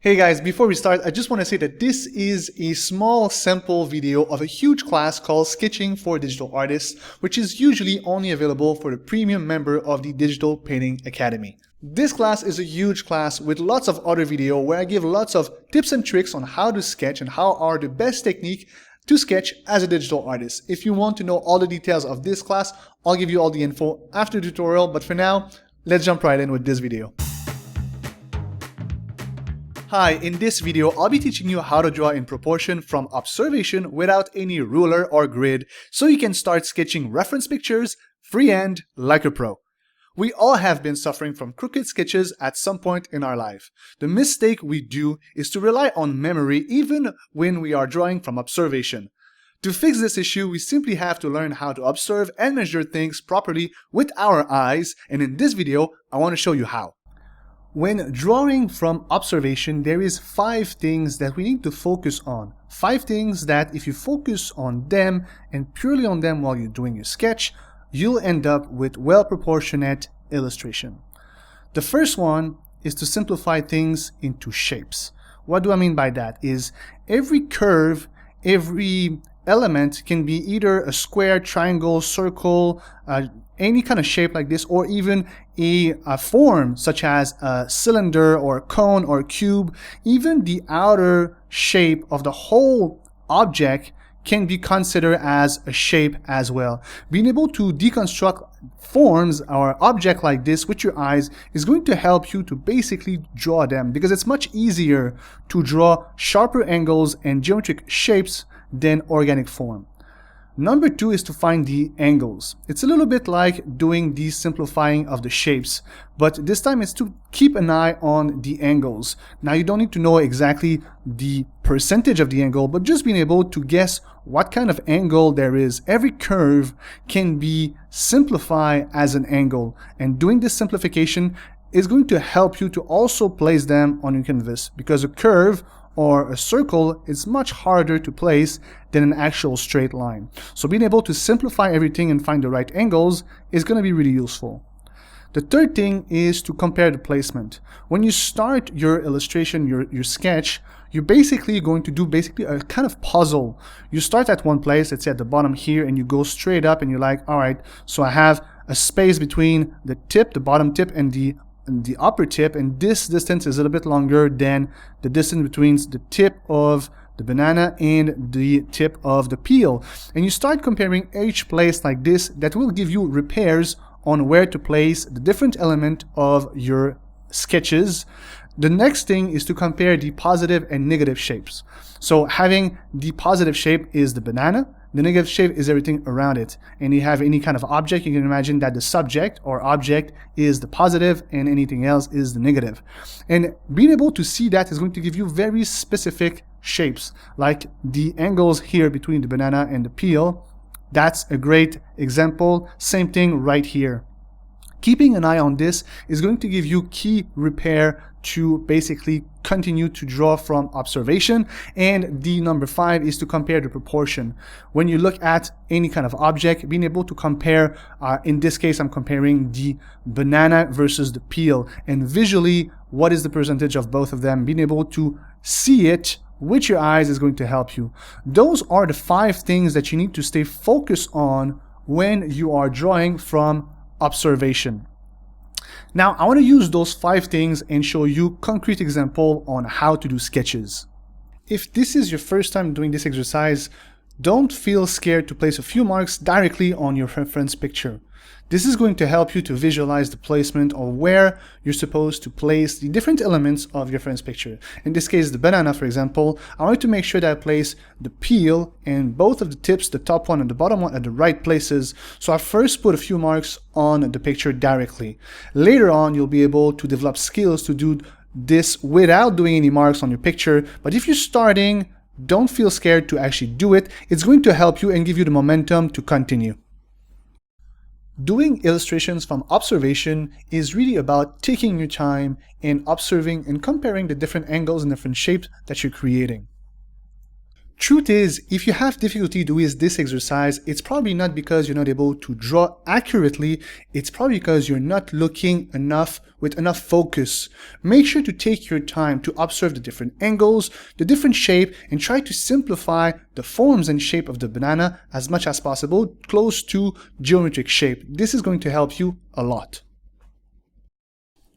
Hey guys, before we start, I just want to say that this is a small sample video of a huge class called Sketching for Digital Artists, which is usually only available for the premium member of the Digital Painting Academy. This class is a huge class with lots of other video where I give lots of tips and tricks on how to sketch and how are the best technique to sketch as a digital artist. If you want to know all the details of this class, I'll give you all the info after the tutorial, but for now, let's jump right in with this video. Hi, in this video, I'll be teaching you how to draw in proportion from observation without any ruler or grid so you can start sketching reference pictures freehand like a pro. We all have been suffering from crooked sketches at some point in our life. The mistake we do is to rely on memory even when we are drawing from observation. To fix this issue, we simply have to learn how to observe and measure things properly with our eyes, and in this video, I want to show you how. When drawing from observation, there is 5 things that we need to focus on. 5 things that if you focus on them and purely on them while you're doing your sketch, you'll end up with well-proportionate illustration. The first one is to simplify things into shapes. What do I mean by that? Is every curve, every element can be either a square, triangle, circle, any kind of shape like this, or even a form such as a cylinder or a cone or a cube. Even the outer shape of the whole object can be considered as a shape as well. Being able to deconstruct forms or object like this with your eyes is going to help you to basically draw them, because it's much easier to draw sharper angles and geometric shapes than organic form. Number 2 is to find the angles. It's a little bit like doing the simplifying of the shapes, but this time it's to keep an eye on the angles. Now you don't need to know exactly the percentage of the angle, but just being able to guess what kind of angle there is. Every curve can be simplified as an angle, and doing this simplification is going to help you to also place them on your canvas, because a curve or a circle is much harder to place than an actual straight line. So being able to simplify everything and find the right angles is going to be really useful. The third thing is to compare the placement. When you start your illustration, your sketch, you're basically going to do a kind of puzzle. You start at one place, let's say at the bottom here, and you go straight up and you're like, all right, so I have a space between the tip, the bottom tip, and the upper tip, and this distance is a little bit longer than the distance between the tip of the banana and the tip of the peel. And you start comparing each place like this. That will give you repairs on where to place the different element of your sketches. The next thing is to compare the positive and negative shapes. So having the positive shape is the banana, the negative shape is everything around it. And you have any kind of object, you can imagine that the subject or object is the positive and anything else is the negative. And being able to see that is going to give you very specific shapes, like the angles here between the banana and the peel. That's a great example. Same thing right here. Keeping an eye on this is going to give you key repair to basically continue to draw from observation. And the number 5 is to compare the proportion. When you look at any kind of object, being able to compare, in this case I'm comparing the banana versus the peel, and visually what is the percentage of both of them. Being able to see it with your eyes is going to help you. Those are the 5 things that you need to stay focused on when you are drawing from observation. Now, I want to use those 5 things and show you concrete example on how to do sketches. If this is your first time doing this exercise, don't feel scared to place a few marks directly on your reference picture. This is going to help you to visualize the placement of where you're supposed to place the different elements of your reference picture. In this case, the banana, for example, I want to make sure that I place the peel and both of the tips, the top one and the bottom one, at the right places. So I first put a few marks on the picture directly. Later on, you'll be able to develop skills to do this without doing any marks on your picture. But if you're starting, don't feel scared to actually do it. It's going to help you and give you the momentum to continue. Doing illustrations from observation is really about taking your time and observing and comparing the different angles and different shapes that you're creating. Truth is, if you have difficulty doing this exercise, it's probably not because you're not able to draw accurately, it's probably because you're not looking with enough focus. Make sure to take your time to observe the different angles, the different shape, and try to simplify the forms and shape of the banana as much as possible, close to geometric shape. This is going to help you a lot.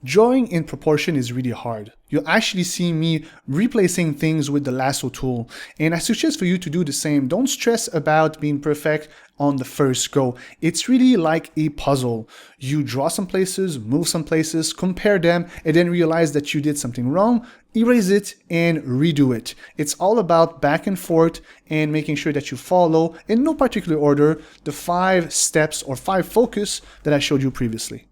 Drawing in proportion is really hard. You'll actually see me replacing things with the lasso tool, and I suggest for you to do the same. Don't stress about being perfect on the first go. It's really like a puzzle. You draw some places, move some places, compare them, and then realize that you did something wrong, erase it, and redo it. It's all about back and forth and making sure that you follow, in no particular order, the 5 steps or 5 focus that I showed you previously.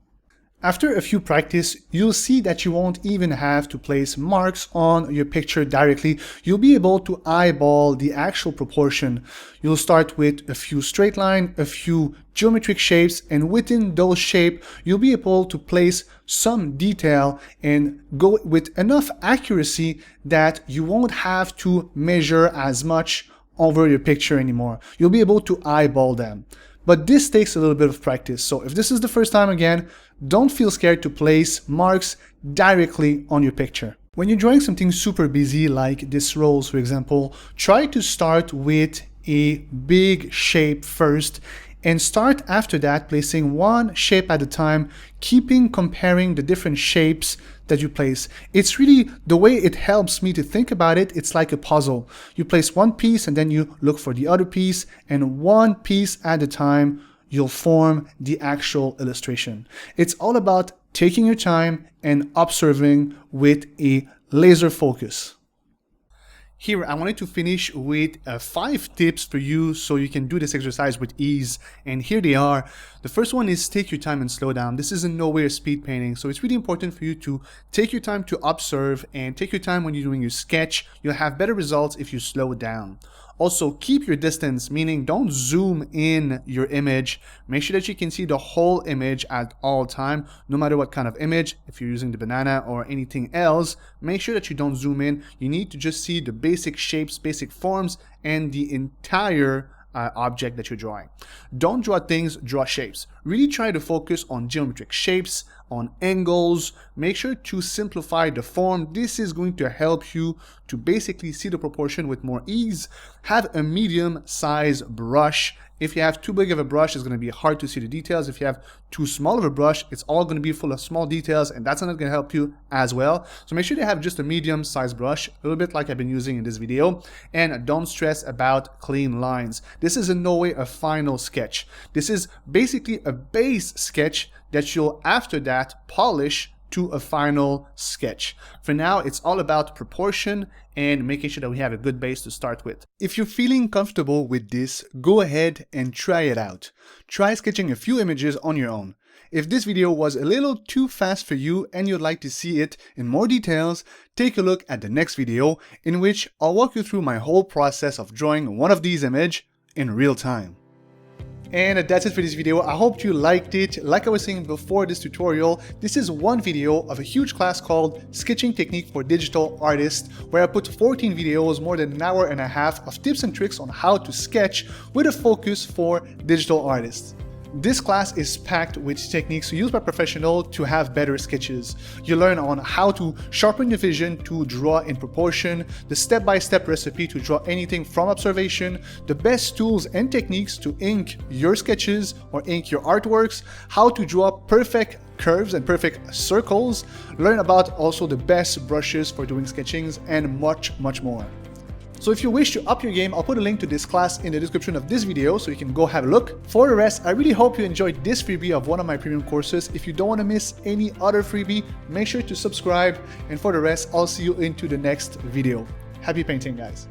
After a few practice, you'll see that you won't even have to place marks on your picture directly. You'll be able to eyeball the actual proportion. You'll start with a few straight lines, a few geometric shapes, and within those shapes, you'll be able to place some detail and go with enough accuracy that you won't have to measure as much over your picture anymore. You'll be able to eyeball them. But this takes a little bit of practice. So if this is the first time again, don't feel scared to place marks directly on your picture. When you're drawing something super busy like this rose, for example, try to start with a big shape first and start after that placing one shape at a time, comparing the different shapes that you place. It's really the way it helps me to think about it. It's like a puzzle. You place one piece and then you look for the other piece, and one piece at a time you'll form the actual illustration. It's all about taking your time and observing with a laser focus. Here, I wanted to finish with 5 tips for you so you can do this exercise with ease. And here they are. The first one is take your time and slow down. This is in no way a speed painting. So it's really important for you to take your time to observe and take your time when you're doing your sketch. You'll have better results if you slow down. Also, keep your distance, meaning don't zoom in your image. Make sure that you can see the whole image at all time, no matter what kind of image. If you're using the banana or anything else, make sure that you don't zoom in. You need to just see the basic shapes, basic forms, and the entire object that you're drawing. Don't draw things, draw shapes. Really try to focus on geometric shapes, on angles. Make sure to simplify the form. This is going to help you to basically see the proportion with more ease. Have a medium size brush. If you have too big of a brush, it's going to be hard to see the details. If you have too small of a brush, it's all going to be full of small details, and that's not going to help you as well. So make sure you have just a medium size brush, a little bit like I've been using in this video, and don't stress about clean lines. This is in no way a final sketch. This is basically a base sketch that you'll after that polish to a final sketch. For now, it's all about proportion and making sure that we have a good base to start with. If you're feeling comfortable with this, go ahead and try it out. Try sketching a few images on your own. If this video was a little too fast for you and you'd like to see it in more details, take a look at the next video in which I'll walk you through my whole process of drawing one of these images in real time. And that's it for this video. I hope you liked it. Like I was saying before this tutorial, this is one video of a huge class called Sketching Technique for Digital Artists, where I put 14 videos, more than an hour and a half of tips and tricks on how to sketch with a focus for digital artists. This class is packed with techniques used by professionals to have better sketches. You learn on how to sharpen your vision to draw in proportion, the step-by-step recipe to draw anything from observation, the best tools and techniques to ink your sketches or ink your artworks, how to draw perfect curves and perfect circles, learn about also the best brushes for doing sketchings, and much more. So if you wish to up your game, I'll put a link to this class in the description of this video so you can go have a look. For the rest, I really hope you enjoyed this freebie of one of my premium courses. If you don't want to miss any other freebie, make sure to subscribe. And for the rest, I'll see you into the next video. Happy painting, guys.